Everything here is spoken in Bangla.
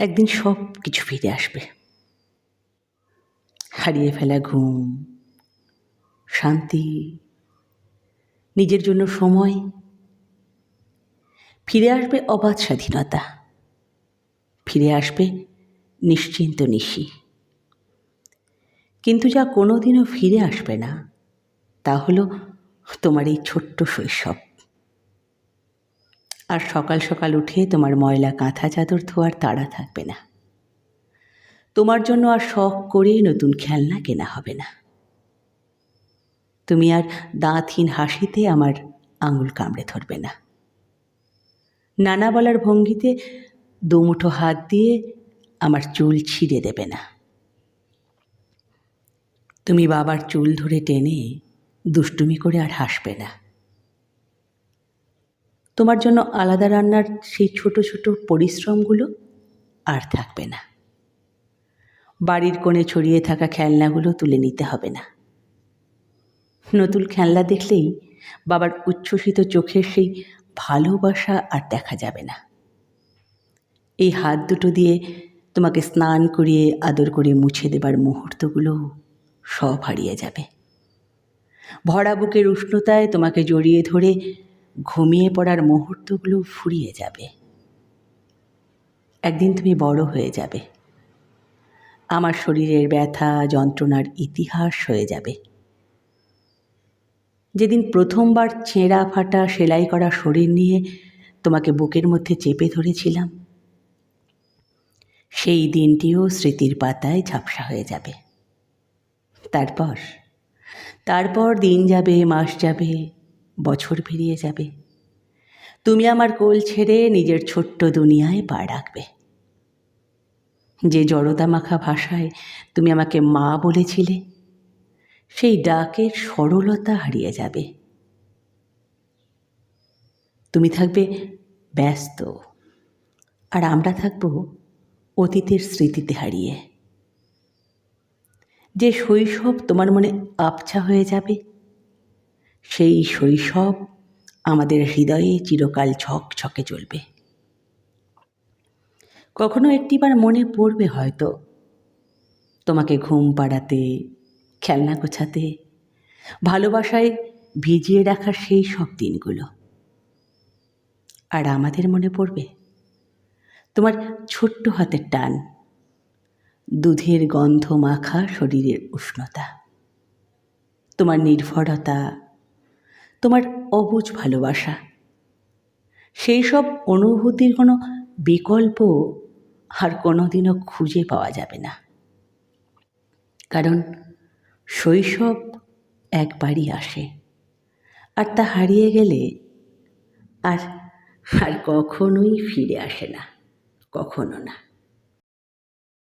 একদিন সব কিছু ফিরে আসবে। হারিয়ে ফেলা ঘুম, শান্তি, নিজের জন্য সময়। ফিরে আসবে অবাধ স্বাধীনতা, ফিরে আসবে নিশ্চিন্ত নিশি। কিন্তু যা কোনোদিনও ফিরে আসবে না তা হলো তোমার এই ছোট্ট শৈশব। আর সকাল সকাল উঠে তোমার ময়লা কাঁথা চাদর ধোয়ার তাড়া থাকবে না। তোমার জন্য আর শখ করে নতুন খেলনা কেনা হবে না। তুমি আর দাঁতহীন হাসিতে আমার আঙুল কামড়ে ধরবে না। নানা বলার ভঙ্গিতে দুমুঠো হাত দিয়ে আমার চুল ছিঁড়ে দেবে না। তুমি বাবার চুল ধরে টেনে দুষ্টুমি করে আর হাসবে না। তোমার জন্য আলাদা রান্নার সেই ছোট ছোট পরিশ্রমগুলো আর থাকবে না। বাড়ির কোণে ছড়িয়ে থাকা খেলনাগুলো তুলে নিতে হবে না। নতুন খেলনা দেখলেই বাবার উচ্ছ্বসিত চোখের সেই ভালোবাসা আর দেখা যাবে না। এই হাত দুটো দিয়ে তোমাকে স্নান করিয়ে আদর করে মুছে দেবার মুহূর্তগুলো সব হারিয়ে যাবে। ভরা বুকের উষ্ণতায় তোমাকে জড়িয়ে ধরে ঘুমিয়ে পড়ার মুহূর্তগুলো ফুরিয়ে যাবে। একদিন তুমি বড় হয়ে যাবে। আমার শরীরের ব্যথা যন্ত্রণার ইতিহাস হয়ে যাবে। যেদিন প্রথমবার ছেঁড়া ফাটা সেলাই করা শরীর নিয়ে তোমাকে বুকের মধ্যে চেপে ধরেছিলাম, সেই দিনটিও স্মৃতির পাতায় ঝাপসা হয়ে যাবে। তারপর দিন যাবে, মাস যাবে, বছর পেরিয়ে যাবে। তুমি আমার কোল ছেড়ে নিজের ছোট্ট দুনিয়ায় পা রাখবে। যে জড়তা মাখা ভাষায় তুমি আমাকে মা বলেছিলে, সেই ডাকের সরলতা হারিয়ে যাবে। তুমি থাকবে ব্যস্ত, আর আমরা থাকব অতীতের স্মৃতিতে হারিয়ে। যে শৈশব তোমার মনে আবছা হয়ে যাবে, সেই শৈশব আমাদের হৃদয়ে চিরকাল ঝকঝকে জ্বলবে। কখনো একটিবার মনে পড়বে হয়তো তোমাকে ঘুম পাড়াতে, খেলনা গোছাতে, ভালোবাসায় ভিজিয়ে রাখার সেই সব দিনগুলো। আর আমাদের মনে পড়বে তোমার ছোট্ট হাতের টান, দুধের গন্ধ মাখা শরীরের উষ্ণতা, তোমার নির্ভরতা, তোমার অবুঝ ভালোবাসা। সেই সব অনুভূতির কোনো বিকল্প আর কোনোদিনও খুঁজে পাওয়া যাবে না। কারণ শৈশব একবারই আসে, আর তা হারিয়ে গেলে আর কখনোই ফিরে আসে না, কখনো না।